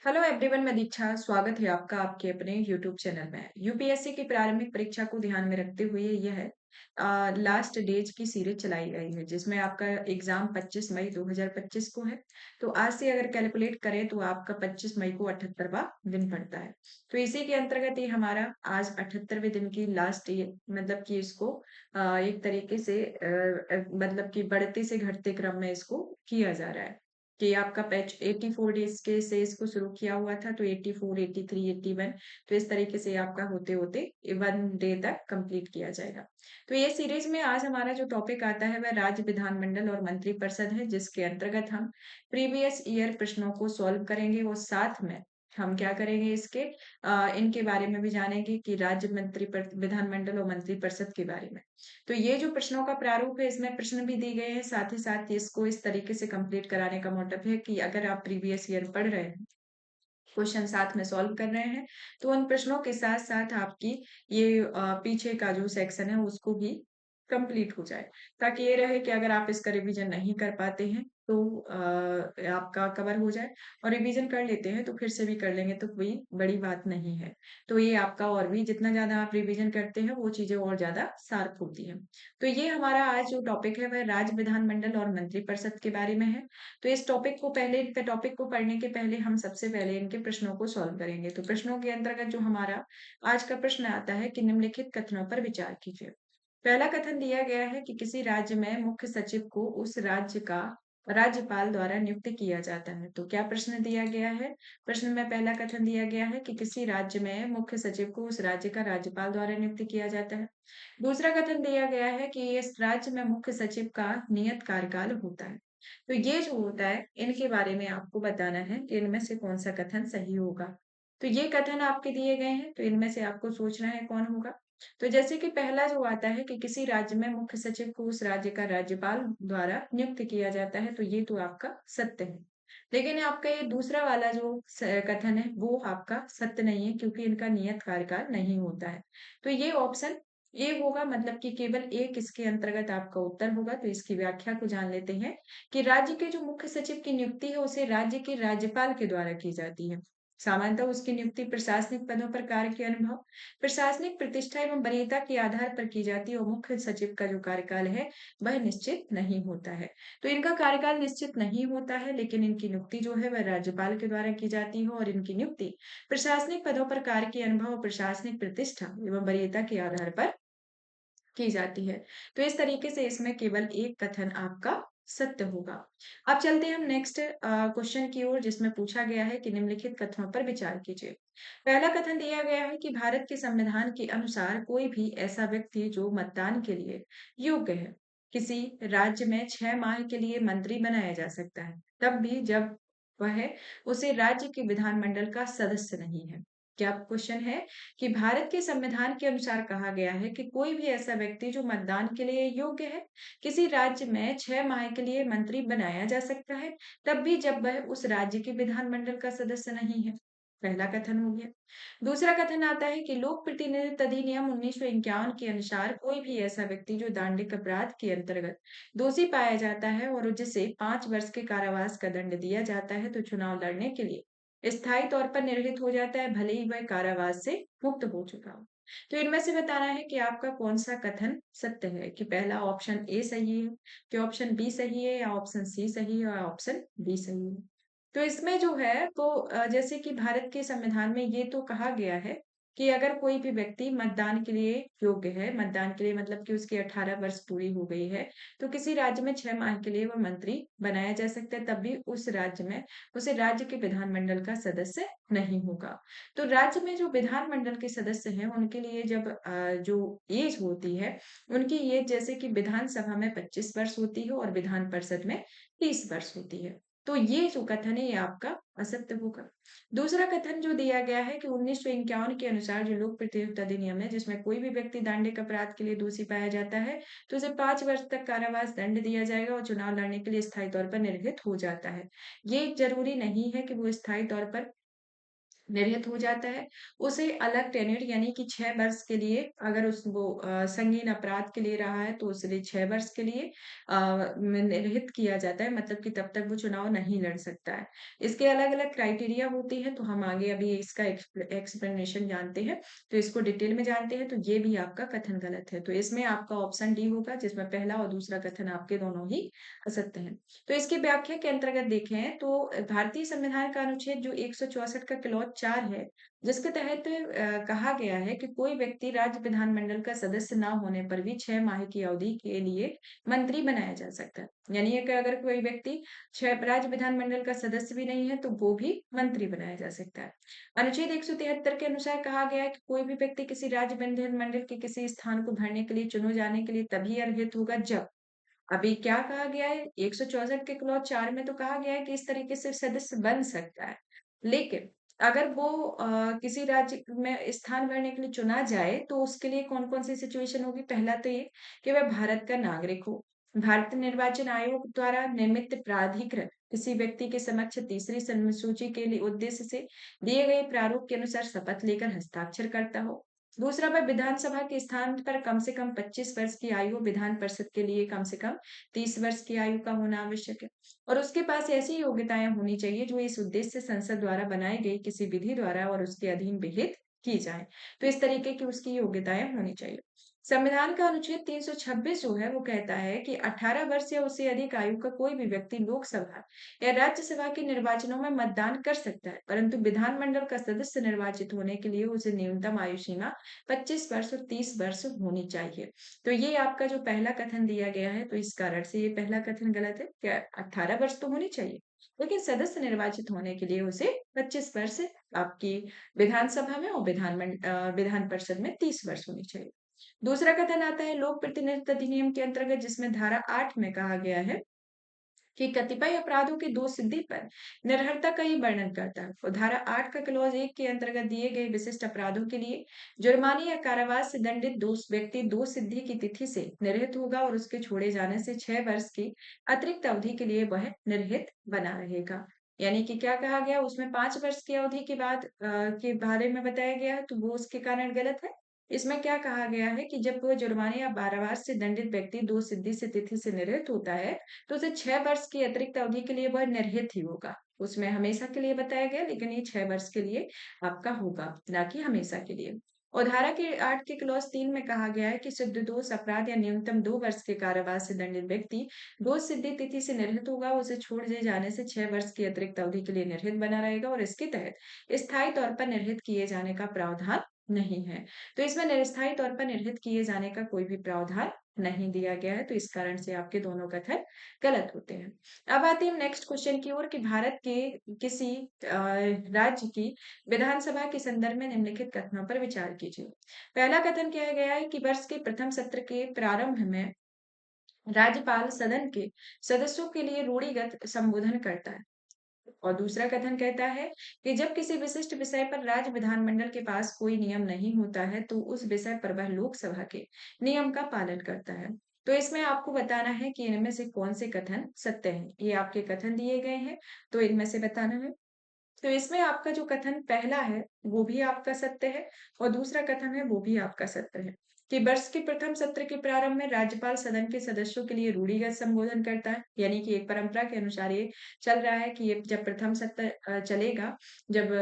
Hello everyone, मैं दीक्षा। स्वागत है आपका आपके अपने यूट्यूब चैनल में। यूपीएससी की प्रारंभिक परीक्षा को ध्यान में रखते हुए यह लास्ट डेज की सीरीज चलाई गई है, जिसमें आपका एग्जाम 25 मई 2025 को है। तो आज से अगर कैलकुलेट करें तो आपका 25 मई को 78वां दिन पड़ता है। तो इसी के अंतर्गत ये हमारा आज 78वें दिन की लास्ट, ये मतलब कि इसको एक तरीके से मतलब कि बढ़ते से घटते क्रम में इसको किया जा रहा है कि आपका पैच 84 डेज के से इसको शुरू किया हुआ था, तो 84, 83, 81, तो इस तरीके से आपका होते होते 1 डे तक कंप्लीट किया जाएगा। तो ये सीरीज में आज हमारा जो टॉपिक आता है वह राज्य विधानमंडल और मंत्रिपरिषद है, जिसके अंतर्गत हम प्रीवियस ईयर प्रश्नों को सॉल्व करेंगे और साथ में हम क्या करेंगे, इसके इनके बारे में भी जानेंगे कि राज्य विधानमंडल और मंत्रिपरिषद के बारे में। तो ये जो प्रश्नों का प्रारूप है, इसमें प्रश्न भी दिए गए हैं, साथ ही साथ इसको इस तरीके से कंप्लीट कराने का मोटिव है कि अगर आप प्रीवियस ईयर पढ़ रहे हैं, क्वेश्चन साथ में सॉल्व कर रहे हैं, तो उन प्रश्नों के साथ साथ आपकी ये पीछे का जो सेक्शन है उसको भी कंप्लीट हो जाए, ताकि ये रहे कि अगर आप इसका रिवीजन नहीं कर पाते हैं तो आपका कवर हो जाए, और रिवीजन कर लेते हैं तो फिर से भी कर लेंगे तो कोई बड़ी बात नहीं है। तो ये आपका और भी जितना ज्यादा आप रिवीजन करते हैं वो चीजें और ज्यादा शार्प होती हैं। तो ये हमारा आज जो टॉपिक है वह राज्य विधानमंडल और मंत्रिपरिषद के बारे में है। तो इस टॉपिक को पढ़ने के पहले हम सबसे पहले इनके प्रश्नों को सॉल्व करेंगे। तो प्रश्नों के अंतर्गत जो हमारा आज का प्रश्न आता है कि निम्नलिखित कथनों पर विचार कीजिए। पहला कथन दिया गया है कि किसी राज्य में मुख्य सचिव को उस राज्य का राज्यपाल द्वारा नियुक्त किया जाता है। तो क्या प्रश्न दिया गया है? प्रश्न में पहला कथन दिया गया है कि किसी राज्य में मुख्य सचिव को उस राज्य का राज्यपाल द्वारा नियुक्त किया जाता है। दूसरा कथन दिया गया है कि इस राज्य में मुख्य सचिव का नियत कार्यकाल होता है। तो ये जो होता है, इनके बारे में आपको बताना है कि इनमें से कौन सा कथन सही होगा। तो ये कथन आपके दिए गए हैं, तो इनमें से आपको सोचना है कौन होगा। तो जैसे कि पहला जो आता है कि किसी राज्य में मुख्य सचिव को उस राज्य का राज्यपाल द्वारा नियुक्त किया जाता है, तो ये तो आपका सत्य है। लेकिन आपका ये दूसरा वाला जो कथन है वो आपका सत्य नहीं है, क्योंकि इनका नियत कार्यकाल नहीं होता है। तो ये ऑप्शन ए होगा, मतलब कि केवल एक इसके अंतर्गत आपका उत्तर होगा। तो इसकी व्याख्या को जान लेते हैं कि राज्य के जो मुख्य सचिव की नियुक्ति है उसे राज्य के राज्यपाल के द्वारा की जाती है। सामान्यतः उसकी नियुक्ति प्रशासनिक पदों पर कार्य के अनुभव, प्रशासनिक प्रतिष्ठा एवं वरीयता के आधार पर की जाती है, और मुख्य सचिव का जो कार्यकाल है वह निश्चित नहीं होता है। तो इनका कार्यकाल निश्चित नहीं होता है, लेकिन इनकी नियुक्ति जो है वह राज्यपाल के द्वारा की जाती है, और इनकी नियुक्ति प्रशासनिक पदों पर कार्य के अनुभव और प्रशासनिक प्रतिष्ठा एवं वरीयता के आधार पर की जाती है। तो इस तरीके से इसमें केवल एक कथन आपका सत्य होगा। अब चलते हैं हम नेक्स्ट क्वेश्चन की ओर, जिसमें पूछा गया है कि निम्नलिखित कथनों पर विचार कीजिए। पहला कथन दिया गया है कि भारत के संविधान के अनुसार कोई भी ऐसा व्यक्ति जो मतदान के लिए योग्य है, किसी राज्य में 6 माह के लिए मंत्री बनाया जा सकता है, तब भी जब वह उसे राज्य के विधानमंडल का सदस्य नहीं है। क्या क्वेश्चन है कि भारत के संविधान के अनुसार कहा गया है कि कोई भी ऐसा व्यक्ति जो मतदान के लिए योग्य है, किसी राज्य में 6 माह के लिए मंत्री बनाया जा सकता है, तब भी जब वह उस राज्य के विधानमंडल का सदस्य नहीं है। पहला कथन हो गया। दूसरा कथन आता है कि लोक प्रतिनिधित्व अधिनियम 1951 के अनुसार कोई भी ऐसा व्यक्ति जो दांडिक अपराध के अंतर्गत दोषी पाया जाता है और जिसे 5 वर्ष के कारावास का दंड दिया जाता है, तो चुनाव लड़ने के लिए स्थायी तौर पर निर्हित हो जाता है, भले ही वह कारावास से मुक्त हो चुका हो। तो इनमें से बताना है कि आपका कौन सा कथन सत्य है, कि पहला ऑप्शन ए सही है, कि ऑप्शन बी सही है, या ऑप्शन सी सही है, या ऑप्शन डी सही है। तो इसमें जो है तो जैसे कि भारत के संविधान में ये तो कहा गया है कि अगर कोई भी व्यक्ति मतदान के लिए योग्य है, मतदान के लिए मतलब कि उसकी 18 वर्ष पूरी हो गई है, तो किसी राज्य में 6 माह के लिए वह मंत्री बनाया जा सकता है, तब भी उस राज्य में उसे राज्य के विधानमंडल का सदस्य नहीं होगा। तो राज्य में जो विधानमंडल के सदस्य हैं उनके लिए जब जो एज होती है, उनकी एज जैसे कि विधानसभा में 25 वर्ष होती है और विधान परिषद में 30 वर्ष होती है। तो ये जो कथन है ये आपका असत्य होगा। दूसरा कथन जो दिया गया है कि 1951 के अनुसार जो लोक प्रतिनिधित्व अधिनियम है, जिसमें कोई भी व्यक्ति दांडिक अपराध के लिए दोषी पाया जाता है, तो उसे 5 वर्ष तक कारावास दंड दिया जाएगा और चुनाव लड़ने के लिए स्थायी तौर पर निर्हित हो जाता है। ये जरूरी नहीं है कि वो स्थायी तौर पर निर्हित हो जाता है, उसे अलग टेन्योर यानी कि 6 वर्ष के लिए अगर संगीन अपराध के लिए रहा है तो उसके लिए 6 वर्ष के लिए निर्हित किया जाता है, मतलब कि तब तक वो चुनाव नहीं लड़ सकता है। इसके अलग-अलग क्राइटेरिया होती हैं, तो हम आगे अभी इसका एक्सप्लेनेशन जानते हैं, तो इसको डिटेल में जानते हैं, तो ये भी आपका कथन गलत है। तो इसमें आपका ऑप्शन डी होगा, जिसमें पहला और दूसरा कथन आपके दोनों ही असत्य हैं। तो इसकी व्याख्या के अंतर्गत देखें तो भारतीय संविधान का अनुच्छेद जो 164 का क्लॉज 4 है, जिसके तहत कहा गया है कि कोई व्यक्ति राज्य विधानमंडल का सदस्य ना होने पर भी 6 माह की अवधि के लिए मंत्री बनाया जा सकता है। यानी कि अगर कोई व्यक्ति 6 राज्य विधानमंडल का सदस्य भी नहीं है तो वो भी मंत्री बनाया जा सकता है। अनुच्छेद 173 के अनुसार कहा गया है कि कोई भी व्यक्ति किसी राज्य विधानमंडल के किसी स्थान को भरने के लिए चुने जाने के लिए तभी अर्हित होगा जब अभी क्या कहा गया है 164 के क्लॉज 4 में तो कहा गया है कि इस तरीके से सदस्य बन सकता है। लेकिन अगर वो किसी राज्य में स्थान भरने के लिए चुना जाए तो उसके लिए कौन-कौन सी सिचुएशन होगी? पहला तो ये कि वह भारत का नागरिक हो, भारतीय निर्वाचन आयोग द्वारा नियमित प्राधिकृत किसी व्यक्ति के समक्ष तीसरी सूची के लिए उद्देश्य से दिए गए प्रारूप के अनुसार शपथ लेकर हस्ताक्षर करता हो। दूसरा वह विधानसभा के स्थान पर कम से कम 25 वर्ष की आयु, विधान परिषद के लिए कम से कम 30 वर्ष की आयु का होना आवश्यक है और उसके पास ऐसी योग्यताएं होनी चाहिए जो इस उद्देश्य से संसद द्वारा बनाई गई किसी विधि द्वारा और उसके अधीन विहित की जाए। तो इस तरीके की उसकी योग्यताएं होनी चाहिए। संविधान का अनुच्छेद 326 जो है वो कहता है कि 18 वर्ष या उससे अधिक आयु का कोई भी व्यक्ति लोकसभा या राज्यसभा के निर्वाचनों में मतदान कर सकता है, परंतु विधानमंडल का सदस्य निर्वाचित होने के लिए उसे न्यूनतम आयु सीमा 25 वर्ष और 30 वर्ष होनी चाहिए। तो ये आपका जो पहला कथन दिया गया है, तो इस कारण से ये पहला कथन गलत है। क्या 18 वर्ष तो होनी चाहिए, लेकिन सदस्य निर्वाचित होने के लिए उसे 25 वर्ष आपकी विधानसभा में और विधान परिषद में 30 वर्ष होनी चाहिए। दूसरा कथन आता है लोक प्रतिनिधित्व अधिनियम के अंतर्गत, जिसमें धारा 8 में कहा गया है कि कतिपय अपराधों की दोषसिद्धि पर निर्भरता का ये वर्णन करता है और धारा 8 का क्लॉज 1 के अंतर्गत दिए गए विशिष्ट अपराधों के लिए जुर्माने या कारावास से दंडित दोष व्यक्ति दोष सिद्धि की तिथि से निर्हित होगा और उसके छोड़े जाने से 6 वर्ष की अतिरिक्त अवधि के लिए वह निर्हित बना रहेगा। यानी कि क्या कहा गया उसमें 5 वर्ष की अवधि के बाद के बारे में बताया गया है, तो वो उसके कारण गलत है। इसमें क्या कहा गया है कि जब वह जुर्माने या कारावास से दंडित व्यक्ति दोष सिद्धि से तिथि से निर्हित होता है तो उसे 6 वर्ष की अतिरिक्त अवधि के लिए वह निर्हित ही होगा। उसमें हमेशा के लिए बताया गया, लेकिन ये 6 वर्ष के लिए आपका होगा, ना कि हमेशा के लिए। और धारा के 8 के क्लॉज 3 में कहा गया है कि सिद्ध दोष अपराध या न्यूनतम 2 वर्ष के कारावास से दंडित व्यक्ति दोष सिद्धि तिथि से निर्हित होगा, उसे छोड़ दिए जाने से 6 वर्ष की अतिरिक्त अवधि के लिए निर्हित बना रहेगा और इसके तहत स्थायी तौर पर निर्हित किए जाने का प्रावधान नहीं है। तो इसमें स्थायी तौर पर निर्हित किए जाने का कोई भी प्रावधान नहीं दिया गया है, तो इस कारण से आपके दोनों कथन गलत होते हैं। अब आते हैं नेक्स्ट क्वेश्चन की ओर कि भारत के किसी राज्य की विधानसभा के संदर्भ में निम्नलिखित कथनों पर विचार कीजिए। पहला कथन किया गया है कि वर्ष के प्रथम सत्र के प्रारंभ में राज्यपाल सदन के सदस्यों के लिए रूढ़िगत संबोधन करता है और दूसरा कथन कहता है कि जब किसी विशिष्ट विषय पर राज्य विधानमंडल के पास कोई नियम नहीं होता है तो उस विषय पर वह लोकसभा के नियम का पालन करता है। तो इसमें आपको बताना है कि इनमें से कौन से कथन सत्य हैं। ये आपके कथन दिए गए हैं, तो इनमें से बताना है। तो इसमें आपका जो कथन पहला है वो भी आपका सत्य है और दूसरा कथन है वो भी आपका सत्य है कि वर्ष के प्रथम सत्र के प्रारंभ में राज्यपाल सदन के सदस्यों के लिए रूढ़िगत संबोधन करता है, यानी कि एक परंपरा के अनुसार ये चल रहा है कि ये जब प्रथम सत्र चलेगा, जब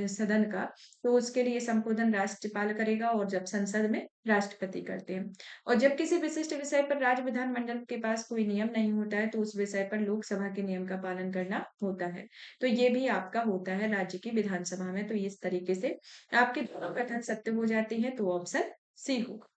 सदन का, तो उसके लिए संबोधन राज्यपाल करेगा और जब संसद में राष्ट्रपति करते हैं। और जब किसी विशिष्ट विषय पर राज्य विधानमंडल के पास कोई नियम नहीं होता है तो उस विषय पर लोकसभा के नियम का पालन करना होता है। तो ये भी आपका होता है राज्य की विधानसभा में। तो इस तरीके से आपके दोनों कथन सत्य हो जाते हैं, तो ऑप्शन सी होगा।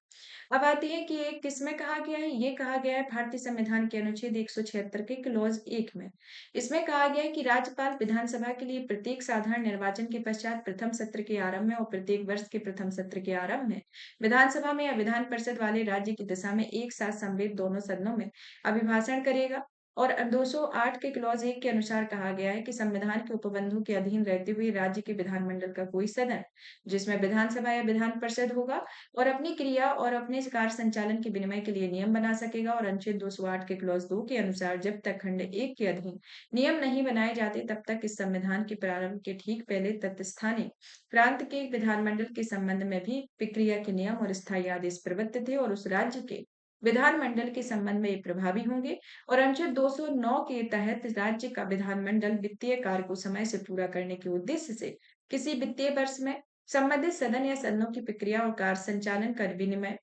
अब आती है कि ये किसमें कहा गया है? ये कहा गया है भारतीय संविधान के अनुच्छेद 176 के क्लॉज 1 में। इसमें कहा गया है कि राज्यपाल विधानसभा के लिए प्रत्येक साधारण निर्वाचन के पश्चात प्रथम सत्र के आरंभ में और प्रत्येक वर्ष के प्रथम सत्र के आरंभ में विधानसभा में या विधान परिषद वाले राज्य की दिशा में एक साथ समवेत दोनों सदनों में अभिभाषण करेगा और 208 के क्लॉज 1 के अनुसार कहा गया है कि संविधान के उपबंधों के अधीन रहते हुए राज्य के विधानमंडल का कोई सदन, जिसमें विधानसभा या विधान परिषद होगा, और अपनी क्रिया और अपने कार्य संचालन के विनिमय के लिए नियम बना सकेगा। और अनुच्छेद 208 के क्लॉज 2 के अनुसार जब तक खंड 1 के अधीन नियम नहीं बनाए जाते, तब तक इस संविधान के प्रारंभ के ठीक पहले तत्स्थानीय प्रांत के विधानमंडल के संबंध में भी प्रक्रिया के नियम और स्थायी आदेश प्रवृत्त थे और उस राज्य के विधानमंडल के संबंध में ये प्रभावी होंगे। और अनुच्छेद 209 के तहत राज्य का विधानमंडल वित्तीय कार्य को समय से पूरा करने के उद्देश्य से किसी वित्तीय वर्ष में संबंधित सदन या सदनों की प्रक्रिया और कार्य संचालन कर विनिमय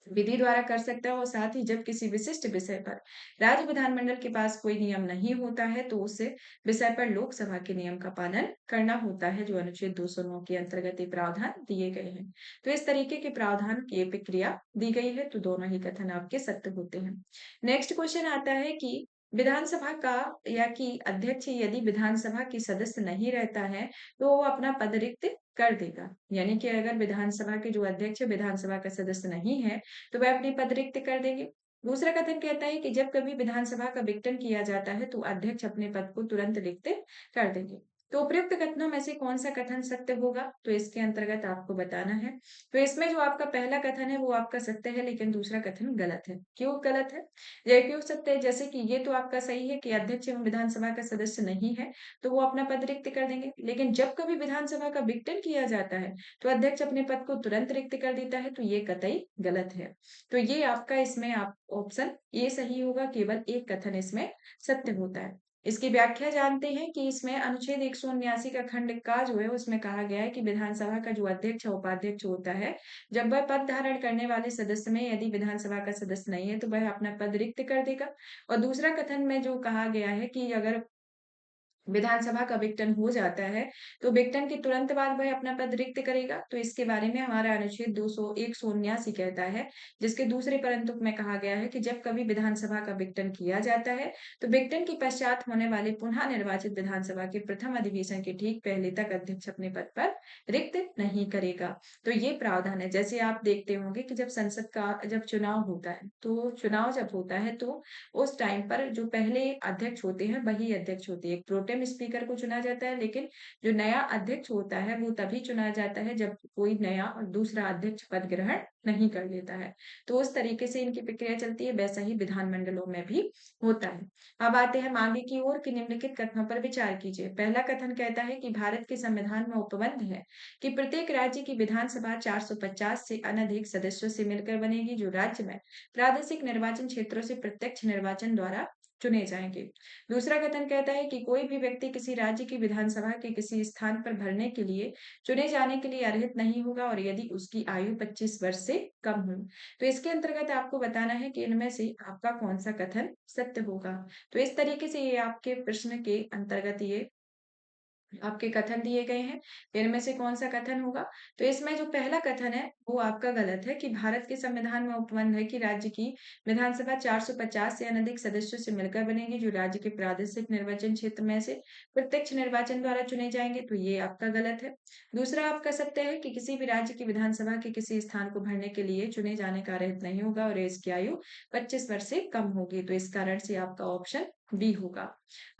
विधि द्वारा कर सकता है। और साथ ही जब किसी विशिष्ट विषय पर राज्य विधानमंडल के पास कोई नियम नहीं होता है, तो उसे विषय पर लोकसभा के नियम का पालन करना होता है, जो अनुच्छेद 209 के अंतर्गत ये प्रावधान दिए गए हैं। तो इस तरीके के प्रावधान की प्रक्रिया दी गई है, तो दोनों ही कथन आपके सत्य होते हैं। नेक्स्ट क्वेश्चन आता है कि विधानसभा का या कि अध्यक्ष यदि विधानसभा की सदस्य नहीं रहता है, तो वो अपना पद रिक्त कर देगा। यानी कि अगर विधानसभा के जो अध्यक्ष विधानसभा का सदस्य नहीं है, तो वह अपनी पद रिक्त कर देंगे। दूसरा कथन कहता है कि जब कभी विधानसभा का विघटन किया जाता है, तो अध्यक्ष अपने पद को तुरंत रिक्त कर देंगे। तो उपयुक्त कथनों में से कौन सा कथन सत्य होगा, तो इसके अंतर्गत आपको बताना है। तो इसमें जो आपका पहला कथन है वो आपका सत्य है, लेकिन दूसरा कथन गलत है। क्यों गलत है? ये क्यों सत्य है? जैसे कि ये तो आपका सही है कि अध्यक्ष एवं विधानसभा का सदस्य नहीं है, तो वो अपना पद रिक्त कर देंगे। लेकिन जब कभी विधानसभा का विघटन किया जाता है, तो अध्यक्ष अपने पद को तुरंत रिक्त कर देता है, तो ये कतई गलत है। तो ये आपका इसमें आप ऑप्शन ए सही होगा, केवल एक कथन इसमें सत्य होता है। इसकी व्याख्या जानते हैं कि इसमें अनुच्छेद 179 का खंड का जो है उसमें कहा गया है कि विधानसभा का जो अध्यक्ष उपाध्यक्ष होता है, जब वह पद धारण करने वाले सदस्य में यदि विधानसभा का सदस्य नहीं है, तो वह अपना पद रिक्त कर देगा। और दूसरा कथन में जो कहा गया है कि अगर विधानसभा का विघटन हो जाता है, तो विघटन के तुरंत बाद वह अपना पद रिक्त करेगा। तो इसके बारे में हमारा अनुच्छेद 179 कहता है, जिसके दूसरे परंतुक में कहा गया है कि जब कभी विधानसभा का विघटन किया जाता है, तो विघटन के पश्चात होने वाले पुनः निर्वाचित विधानसभा के प्रथम अधिवेशन के ठीक पहले तक अध्यक्ष अपने पद पर रिक्त नहीं करेगा। तो ये प्रावधान है। जैसे आप देखते होंगे कि जब संसद का जब चुनाव होता है, तो चुनाव जब होता है, तो उस टाइम पर जो पहले अध्यक्ष होते हैं वही अध्यक्ष होते हैं। एक प्रोटेम स्पीकर को चुना जाता है, लेकिन जो नया अध्यक्ष होता है वो तभी चुना जाता है जब कोई नया और दूसरा अध्यक्ष पद ग्रहण नहीं कर लेता है। तो उस तरीके से इनकी प्रक्रिया चलती है, वैसा ही विधानमंडलों में भी होता है। अब आते हैं आगे की ओर कि निम्नलिखित कथनों पर विचार कीजिए। पहला कथन कहता है कि भारत के संविधान में उपबंध है कि प्रत्येक राज्य की विधानसभा 450 से अनधिक सदस्यों से मिलकर बनेगी, जो राज्य में प्रादेशिक निर्वाचन क्षेत्रों से प्रत्यक्ष निर्वाचन द्वारा चुने जाएंगे। दूसरा कथन कहता है कि कोई भी व्यक्ति किसी राज्य की विधानसभा के किसी स्थान पर भरने के लिए चुने जाने के लिए अर्हित नहीं होगा, और यदि उसकी आयु 25 वर्ष से कम हो। तो इसके अंतर्गत आपको बताना है कि इनमें से आपका कौन सा कथन सत्य होगा। तो इस तरीके से ये आपके प्रश्न के अंतर्गत ये आपके कथन दिए गए हैं, इनमें से कौन-सा कथन होगा? तो इसमें जो पहला कथन है, वो आपका गलत है कि भारत के संविधान में उपबंध है कि राज्य की विधानसभा 450 से अनधिक सदस्यों से मिलकर बनेगी, जो राज्य के प्रादेशिक निर्वाचन क्षेत्र में से प्रत्यक्ष निर्वाचन द्वारा चुने जाएँगे, तो ये आपका गलत है। दूसरा आपका सत्य है कि किसी भी राज्य की विधानसभा के किसी स्थान को भरने के लिए चुने जाने का अर्हत नहीं होगा और इसकी आयु 25 वर्ष से कम होगी, तो इस कारण से आपका ऑप्शन बी होगा।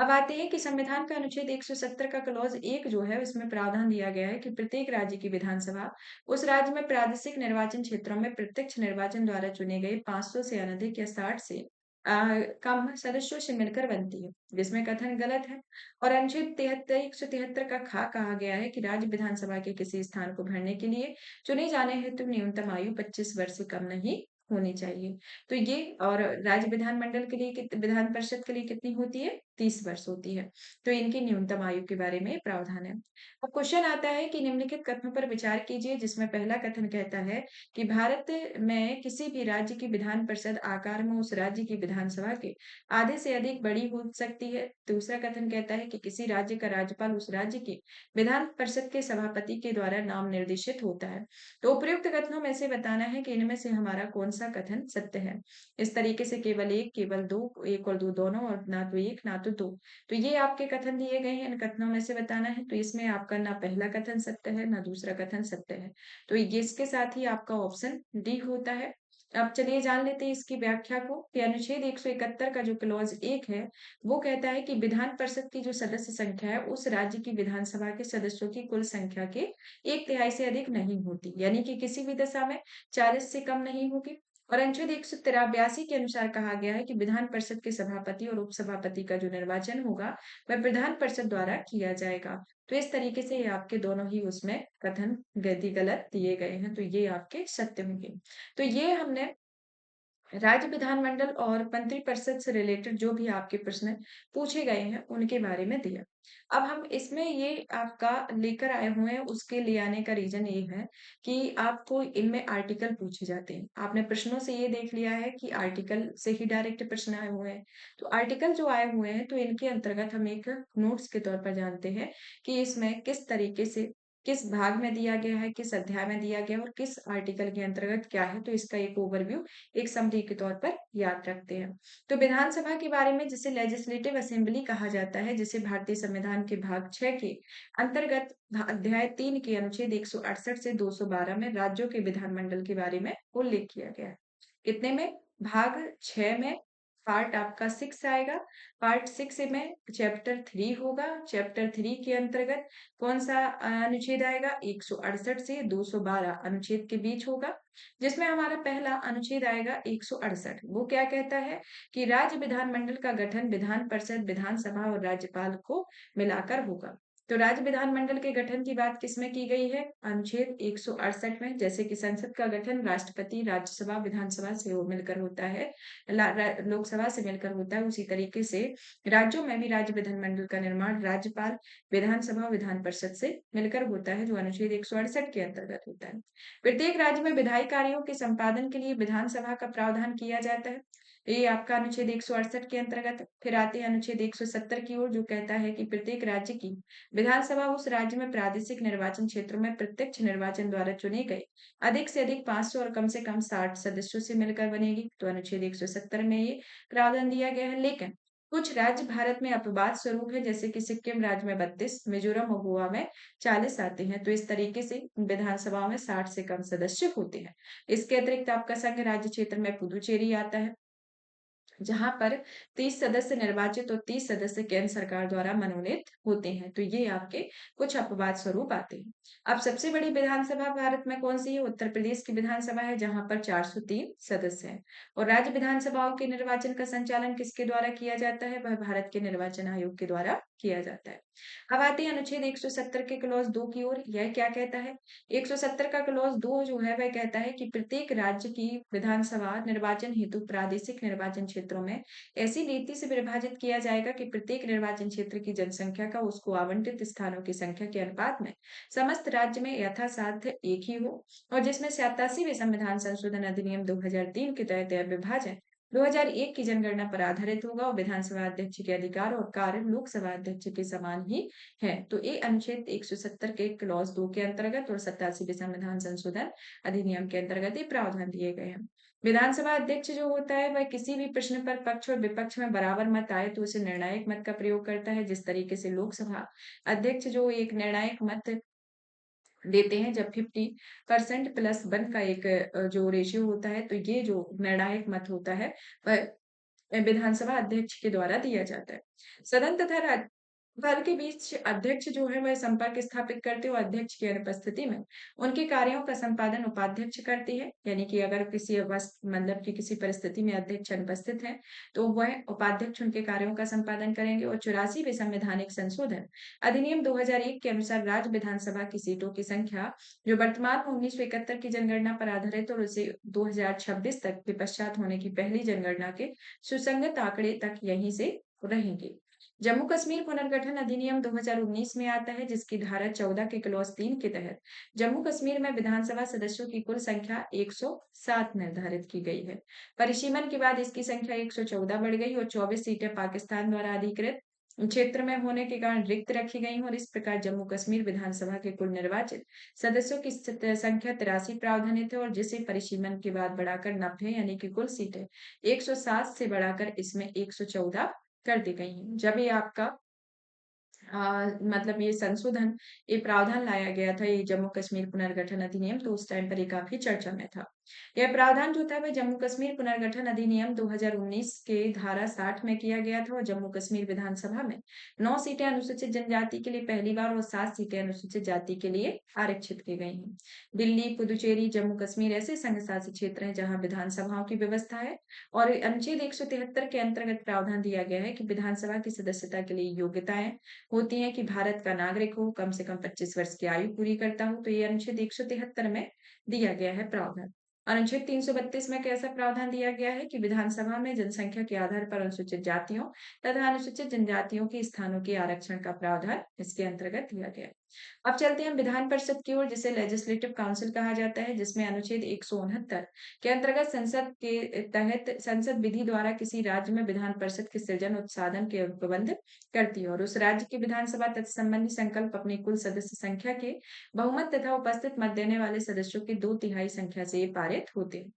अब आते हैं कि संविधान का अनुच्छेद 170 का क्लॉज 1 जो है उसमें प्रावधान दिया गया है कि प्रत्येक राज्य की विधानसभा उस राज्य में प्रादेशिक निर्वाचन क्षेत्रों में प्रत्यक्ष निर्वाचन द्वारा चुने गए 500 से अनधिक या 60 से कम सदस्यों से मिलकर बनती है, जिसमें कथन गलत है। और अनुच्छेद 173 का खा कहा गया है कि राज्य विधानसभा के किसी स्थान को भरने के लिए चुने जाने हेतु न्यूनतम आयु 25 वर्ष से कम नहीं होनी चाहिए। तो ये और राज्य विधानमंडल के लिए विधान परिषद के लिए कितनी होती है? 30 वर्ष होती है। तो इनकी न्यूनतम आयु के बारे में प्रावधान है। अब क्वेश्चन आता है कि निम्नलिखित कथनों पर विचार कीजिए, जिसमें पहला कथन कहता है कि भारत में किसी भी राज्य की विधान परिषद आकार में उस राज्य की विधानसभा के आधे से अधिक बड़ी हो सकती है। दूसरा कथन कहता है कि किसी राज्य का राज्यपाल उस राज्य की विधान परिषद के सभापति के द्वारा नाम निर्देशित होता है। तो उपयुक्त कथनों में से बताना है कि इनमें से हमारा कौन सा कथन सत्य है। इस तरीके से केवल 1, केवल 2, 1 और 2 दोनों, और ना तो 1 ना तो 2। तो ये आपके कथन दिए गए हैं, इन कथनों में से बताना है। तो इसमें आपका ना पहला कथन सत्य है, ना दूसरा कथन सत्य है। तो ये इसके साथ ही आपका ऑप्शन डी होता है। अब चलिए जान लेते हैं इसकी व्याख्या को कि अनुच्छेद 171 का जो क्लॉज 1 है, वो कहता है कि विधान परिषद की जो सदस्य संख्या है, उस राज्य की विधानसभा के सदस्यों की कुल संख्या के 1/3 से अधिक नहीं होती, यानी कि किसी भी दशा में 40 से कम नहीं होगी। और अनुच्छेद 183 के अनुसार कहा गया है कि विधान परिषद के सभापति और उपसभापति का जो निर्वाचन होगा, वह विधान परिषद द्वारा किया जाएगा। तो इस तरीके से ये आपके दोनों ही उसमें कथन गति गलत दिए गए हैं, तो ये आपके सत्य होंगे। तो ये हमने राज्य विधानमंडल और मंत्रिपरिषद से रिलेटेड जो भी आपके प्रश्न पूछे गए हैं, उनके बारे में दिया। अब हम इसमें ये आपका लेकर आए हुए हैं, उसके ले आने का रीज़न ये है कि आपको इनमें आर्टिकल पूछे जाते हैं। आपने प्रश्नों से ये देख लिया है कि आर्टिकल से ही डायरेक्ट प्रश्न आए हुए हैं। तो आर्टिकल जो आए हुए हैं, तो इनके अंतर्गत हम एक नोट्स के तौर पर जानते हैं कि इसमें किस तरीके से किस भाग में दिया गया है, किस अध्याय में दिया गया है और किस आर्टिकल के अंतर्गत क्या है, तो इसका एक ओवरव्यू एक समरी के तौर पर याद रखते हैं। तो विधानसभा के बारे में जिसे लेजिस्लेटिव असेंबली कहा जाता है, जिसे भारतीय संविधान के भाग 6 के अंतर्गत अध्याय 3 के अनुच्छेद 168 से 212 में राज्यों के विधानमंडल के बारे में उल्लेख किया गया है। कितने में? भाग 6 में पार्ट आपका 6 आएगा। पार्ट 6 में चैप्टर 3 होगा। चैप्टर 3 के अंतर्गत कौन सा अनुच्छेद आएगा? 168 से 212 अनुच्छेद के बीच होगा, जिसमें हमारा पहला अनुच्छेद आएगा 168। वो क्या कहता है कि राज्य विधानमंडल का गठन विधान परिषद, विधानसभा और राज्यपाल को मिलाकर होगा। तो राज्य विधानमंडल के गठन की बात किसमें की गई है? अनुच्छेद 168 में। जैसे कि संसद का गठन राष्ट्रपति, राज्यसभा, विधानसभा से वो मिलकर होता है, लोकसभा से मिलकर होता है, उसी तरीके से राज्यों में भी राज्य विधानमंडल का निर्माण राज्यपाल, विधानसभा, विधान परिषद से मिलकर होता है, जो अनुच्छेद 168 के अंतर्गत होता है। प्रत्येक राज्य में विधायी कार्यों के संपादन के लिए विधानसभा का प्रावधान किया जाता है। ये आपका अनुच्छेद 168 के अंतर्गत है। फिर आते हैं अनुच्छेद 170 की ओर, जो कहता है कि प्रत्येक राज्य की विधानसभा उस राज्य में प्रादेशिक निर्वाचन क्षेत्रों में प्रत्यक्ष निर्वाचन द्वारा चुने गए अधिक से अधिक 500 और कम से कम 60 सदस्यों से मिलकर बनेगी। तो अनुच्छेद 170 में ये प्रावधान दिया गया है। लेकिन कुछ राज्य भारत में अपवाद स्वरूप है, जैसे कि सिक्किम राज्य में 32, मिजोरम और गोवा में 40 आते हैं। तो इस तरीके से विधानसभा में 60 से कम सदस्य होते हैं। इसके अतिरिक्त आपका संघ राज्य क्षेत्र में पुदुचेरी आता है, जहां पर 30 सदस्य निर्वाचित और 30 सदस्य केंद्र सरकार द्वारा मनोनीत होते हैं। तो ये आपके कुछ अपवाद स्वरूप आते हैं। अब सबसे बड़ी विधानसभा भारत में कौन सी है? उत्तर प्रदेश की विधानसभा है, जहां पर 403 सदस्य हैं। और राज्य विधानसभाओं के निर्वाचन का संचालन किसके द्वारा किया जाता है? वह भारत के निर्वाचन आयोग के द्वारा किया जाता है। अब आते हैं अनुच्छेद 170 के क्लॉज 2 की ओर। यह क्या कहता है? 170 का क्लॉज 2 जो है वह कहता है कि प्रत्येक राज्य की विधानसभा निर्वाचन हेतु प्रादेशिक निर्वाचन क्षेत्रों में ऐसी रीति से विभाजित किया जाएगा कि प्रत्येक निर्वाचन क्षेत्र की जनसंख्या का उसको आवंटित स्थानों की संख्या के अनुपात में समस्त राज्य में यथासाध्य एक ही हो, और जिसमें 87वें संविधान संशोधन अधिनियम 2003 के तहत यह विभाजन 2001 की जनगणना पर आधारित होगा और विधानसभा अध्यक्ष के अधिकार और कार्य लोकसभा अध्यक्ष के समान ही है। तो ये अनुच्छेद 170 के क्लॉज 2 के अंतर्गत और 87वें संविधान संशोधन अधिनियम के अंतर्गत ये प्रावधान दिए गए हैं। विधानसभा अध्यक्ष जो होता है वह किसी भी प्रश्न पर पक्ष और विपक्ष में बराबर मत आए तो उसे निर्णायक मत का प्रयोग करता है, जिस तरीके से लोकसभा अध्यक्ष जो एक निर्णायक मत देते हैं, जब 50% प्लस 1 का एक जो रेशियो होता है, तो ये जो निर्णायक मत होता है वह विधानसभा अध्यक्ष के द्वारा दिया जाता है। सदन तथा राज्यपाल के बीच अध्यक्ष जो है वह संपर्क स्थापित करते हुए अध्यक्ष की अनुपस्थिति में उनके कार्यों का संपादन उपाध्यक्ष करती है। यानी कि अगर किसी मतलब कि किसी परिस्थिति में अध्यक्ष अनुपस्थित है, तो वह उपाध्यक्ष उनके कार्यों का संपादन करेंगे। और 84वें संवैधानिक संशोधन अधिनियम 2001 के अनुसार राज्य विधानसभा की सीटों की संख्या जो वर्तमान में 1971 की जनगणना पर आधारित और उसे 2026 तक के पश्चात होने की पहली जनगणना के सुसंगत आंकड़े तक यहीं से रहेंगे। जम्मू कश्मीर पुनर्गठन अधिनियम 2019 में आता है, जिसकी धारा 14 के क्लॉज 3 के तहत जम्मू कश्मीर में विधानसभा सदस्यों की कुल संख्या 107 निर्धारित की गई है। परिसीमन के बाद इसकी संख्या 114 बढ़ गई और 24 सीटें पाकिस्तान द्वारा अधिकृत क्षेत्र में होने के कारण रिक्त रखी गई और इस प्रकार जम्मू कश्मीर विधानसभा के कुल निर्वाचित सदस्यों की संख्या 83 प्रावधानित है, और जिसे परिसीमन के बाद बढ़ाकर 90 यानी कि कुल सीटें 107 से बढ़ाकर इसमें 114 कर दी गई हैं। जब ये आपका मतलब ये संशोधन, ये प्रावधान लाया गया था, ये जम्मू कश्मीर पुनर्गठन अधिनियम, तो उस टाइम पर ये काफी चर्चा में था। यह प्रावधान जो था वह जम्मू कश्मीर पुनर्गठन अधिनियम 2019 के धारा 60 में किया गया था और जम्मू कश्मीर विधानसभा में 9 सीटें अनुसूचित जनजाति के लिए पहली बार और 7 सीटें अनुसूचित जाति के लिए आरक्षित की गई हैं। दिल्ली, पुदुचेरी, जम्मू कश्मीर ऐसे संघ शासित क्षेत्र हैं जहां विधानसभाओं की व्यवस्था है और अनुच्छेद 173 के अंतर्गत प्रावधान दिया गया है कि विधानसभा की सदस्यता के लिए योग्यताएं होती हैं कि भारत का नागरिक हो, कम से कम 25 वर्ष की आयु पूरी करता हो। तो ये अनुच्छेद 173 में दिया गया है प्रावधान। अनुच्छेद 332 में कैसा प्रावधान दिया गया है कि विधानसभा में जनसंख्या के आधार पर अनुसूचित जातियों तथा अनुसूचित जनजातियों के स्थानों के आरक्षण का प्रावधान इसके अंतर्गत दिया गया है। अब चलते हैं विधान परिषद की ओर, जिसे लेजिस्लेटिव काउंसिल कहा जाता है, जिसमें अनुच्छेद 169 के अंतर्गत संसद के तहत संसद विधि द्वारा किसी राज्य में विधान परिषद के सृजन उत्साधन के प्रबंध करती है और उस राज्य की विधानसभा तत्संबंधी संकल्प अपनी कुल सदस्य संख्या के बहुमत तथा उपस्थित मत देने वाले सदस्यों की 2/3 संख्या से ये पारित होते हैं।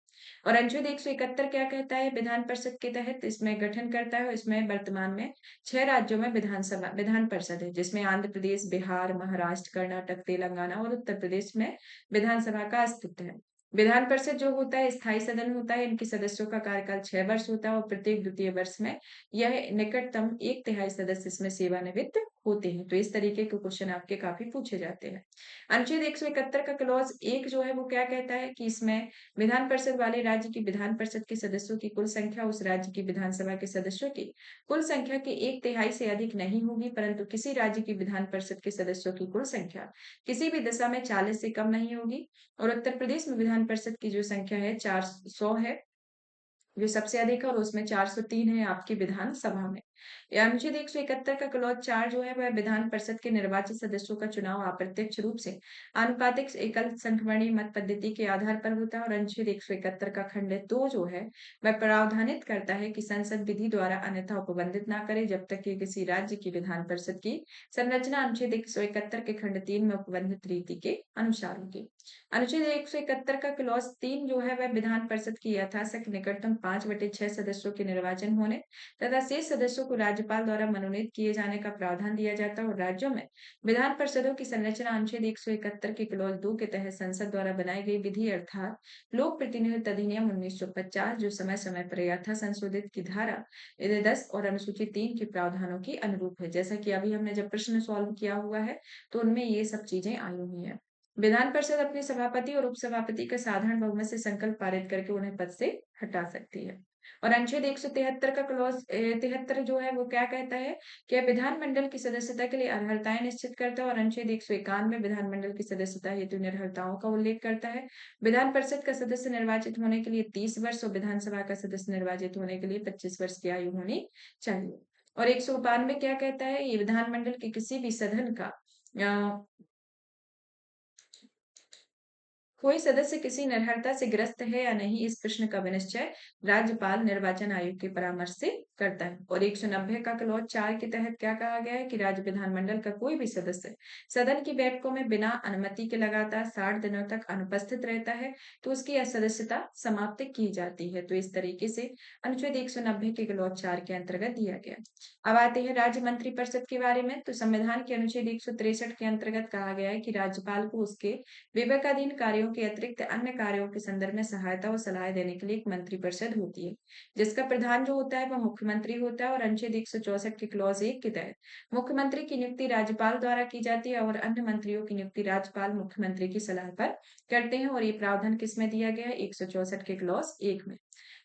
और अनुच्छेद 171 क्या कहता है विधान परिषद के तहत, इसमें गठन करता है। इसमें वर्तमान में 6 राज्यों में विधान परिषद है, जिसमें आंध्र प्रदेश, बिहार, महाराष्ट्र, कर्नाटक, तेलंगाना और उत्तर प्रदेश में विधानसभा का अस्तित्व है। विधान परिषद जो होता है स्थायी सदन होता है, इनके सदस्यों का कार्यकाल 6 वर्ष होता है और प्रत्येक द्वितीय वर्ष में यह निकटतम 1/3 सदस्य इसमें सेवानिवृत्त होते हैं। तो इस तरीके के क्वेश्चन आपके काफी पूछे जाते हैं। अनुच्छेद 171 का क्लॉज 1 जो है वो क्या कहता है कि इसमें विधान परिषद वाले राज्य की विधान परिषद के सदस्यों की कुल संख्या उस राज्य की विधानसभा के सदस्यों की कुल संख्या के 1/3 से अधिक नहीं होगी, परंतु किसी राज्य की विधान परिषद के सदस्यों की कुल संख्या किसी भी दशा में 40 से कम नहीं होगी। और उत्तर प्रदेश में विधान परिषद की जो संख्या है 400 है, जो सबसे अधिक है, और उसमें 403 है आपकी विधानसभा में। अनुच्छेद 171 का क्लॉज 4 जो है वह विधान परिषद के निर्वाचित सदस्यों का चुनाव अप्रत्यक्ष रूप से आनुपातिक एकल संख्यमणीय मत पद्धति के आधार पर होता है और अनुच्छेद 171 का खंड 2 जो है वह प्रावधानित करता है कि संसद विधि द्वारा अन्यथा उपबंधित ना करे जब तक कि किसी राज्य की विधान परिषद की संरचना अनुच्छेद 171 के खंड 3 में उपबंधित रीति के अनुसार होगी। अनुच्छेद 171 का क्लॉज 3 जो है वह विधान परिषद की यथाशक निकटतम 5/6 सदस्यों के निर्वाचन होने तथा शेष सदस्यों को राज्यपाल द्वारा मनोनीत किए जाने का प्रावधान दिया जाता है और राज्यों में विधान परिषदों की संरचना अनुच्छेद 171 के क्लॉज 2 के तहत संसद द्वारा बनाई गई विधि अर्थात लोक प्रतिनिधित्व अधिनियम 1950 जो समय समय पर यथा संशोधित की धारा 10 और अनुसूची 3 के प्रावधानों की अनुरूप है। जैसा कि अभी हमने जब प्रश्न सॉल्व किया हुआ है तो उनमें ये सब चीजें आई हुई है। विधान परिषद अपने सभापति और उपसभापति का साधारण बहुमत से संकल्प पारित करके उन्हें पद से हटा सकती है। और अनुच्छेद 173 का क्लॉज 73 जो है वो क्या कहता है कि विधानमंडल की सदस्यता के लिए अर्हताएं निश्चित करता है और अनुच्छेद 151 विधानमंडल की सदस्यता हेतु निर्भरताओं का उल्लेख करता है। विधान परिषद का सदस्य निर्वाचित होने के लिए 30 वर्ष और विधानसभा का सदस्य निर्वाचित होने के लिए 25 वर्ष की आयु होनी चाहिए। और 192 क्या कहता है, ये विधानमंडल के किसी भी सदन का कोई सदस्य किसी निर्भरता से ग्रस्त है या नहीं, इस प्रश्न का विनिश्चय राज्यपाल निर्वाचन आयोग के परामर्श से करता है। और 190 का क्लॉज 4 के तहत क्या कहा गया है कि राज्य विधानमंडल का कोई भी सदस्य सदन की बैठकों में बिना अनुमति के लगातार 60 दिनों तक अनुपस्थित रहता है तो उसकी सदस्यता समाप्त की जाती है। तो इस तरीके से अनुच्छेद 190 के क्लॉज 4 के अंतर्गत दिया गया। अब आते हैं राज्य मंत्रिपरिषद के बारे में। तो संविधान के अनुच्छेद 163 के अंतर्गत कहा गया है कि राज्यपाल को उसके विवेकाधीन कार्यों के अतिरिक्त अन्य कार्यों के संदर्भ में सहायता और सलाह देने के लिए एक मंत्रिपरिषद होती है, जिसका प्रधान जो होता है वह मुख्यमंत्री होता है। और अनुच्छेद 164 के क्लॉज 1 के तहत मुख्यमंत्री की नियुक्ति राज्यपाल द्वारा की जाती है और अन्य मंत्रियों की नियुक्ति राज्यपाल मुख्यमंत्री की सलाह पर करते हैं। और ये प्रावधान किसमें दिया गया है, 164 के क्लॉज 1 में।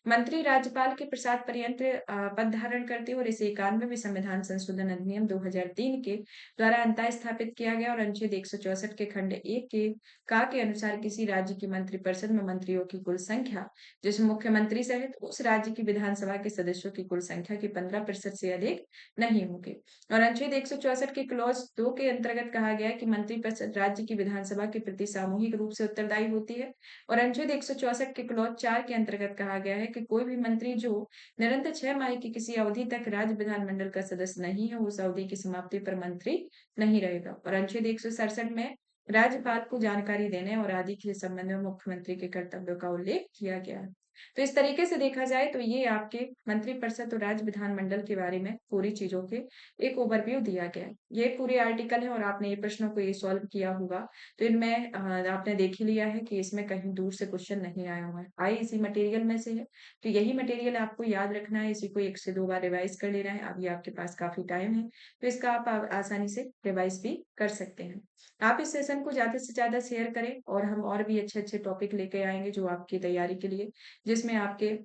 मंत्री राज्यपाल के प्रसाद पर्यंत पद धारण करते हैं और इसे 91वें संविधान संशोधन अधिनियम 2003 के द्वारा अंतः स्थापित किया गया। और अनुच्छेद 164 के खंड 1 के अनुसार किसी राज्य की मंत्रिपरिषद में मंत्रियों की कुल संख्या जिसमें मुख्यमंत्री सहित उस राज्य की विधानसभा के सदस्यों की कुल संख्या की 15% से अधिक नहीं होगी। और अनुच्छेद 164 के क्लॉज 2 के अंतर्गत कहा गया है कि मंत्रिपरिषद राज्य की विधानसभा के प्रति सामूहिक रूप से उत्तरदायी होती है। और अनुच्छेद 164 के क्लॉज 4 के अंतर्गत कहा गया है कि कोई भी मंत्री जो निरंतर 6 माह की किसी अवधि तक राज्य विधानमंडल का सदस्य नहीं है उस अवधि की समाप्ति पर मंत्री नहीं रहेगा। और अनुच्छेद 167 में राज्यपाल को जानकारी देने और आदि के संबंध में मुख्यमंत्री के कर्तव्यों का उल्लेख किया गया है। तो इस तरीके से देखा जाए तो ये आपके मंत्रिपरिषद और राज्य विधानमंडल के बारे में पूरी चीज़ों के एक ओवरव्यू दिया गया है। ये पूरे आर्टिकल है और आपने ये प्रश्नों को ये सॉल्व किया होगा। तो इनमें आपने देख ही लिया है कि इसमें कहीं दूर से क्वेश्चन नहीं आया हुआ है। आए इसी मटेरियल में से है। तो यही मटेरियल आपको याद रखना है, इसी को 1 से 2 बार रिवाइज़ कर लेना है। अभी आपके पास काफ़ी टाइम है, तो इसका आप आसानी से रिवाइज़ भी कर सकते हैं। आप इस सेशन को ज़्यादा से ज़्यादा शेयर करें और हम और भी अच्छे-अच्छे टॉपिक लेके आएँगे जो आपकी तैयारी के लिए जिसमें आपके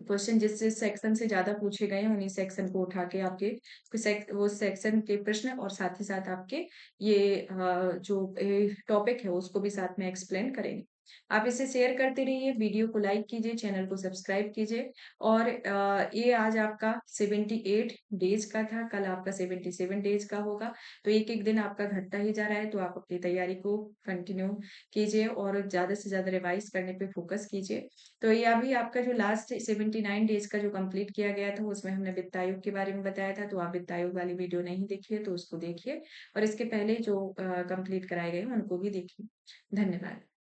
क्वेश्चन जिस जिस सेक्शन से ज़्यादा पूछे गए हैं, उन्हीं सेक्शन को उठा के आपके वो सेक्शन के प्रश्न और साथ ही साथ आपके ये जो टॉपिक है उसको भी साथ में एक्सप्लेन करेंगे। आप इसे शेयर करते रहिए, वीडियो को लाइक कीजिए, चैनल को सब्सक्राइब कीजिए और ये आज आपका 78 डेज़ का था, कल आपका 77 डेज़ का होगा। तो एक-एक दिन आपका घटता ही जा रहा है, तो आप अपनी तैयारी को कंटिन्यू कीजिए और ज़्यादा से ज़्यादा रिवाइज़ करने पे फ़ोकस कीजिए। तो ये अभी आपका जो लास्ट 79 डेज़ का जो कंप्लीट किया गया था, उसमें हमने वित्त आयोग के बारे में बताया था, तो आप वित्त आयोग वाली वीडियो नहीं देखी है, तो उसको देखिए और इसके पहले जो कंप्लीट कराए गए हैं, उनको भी देखिए। धन्यवाद।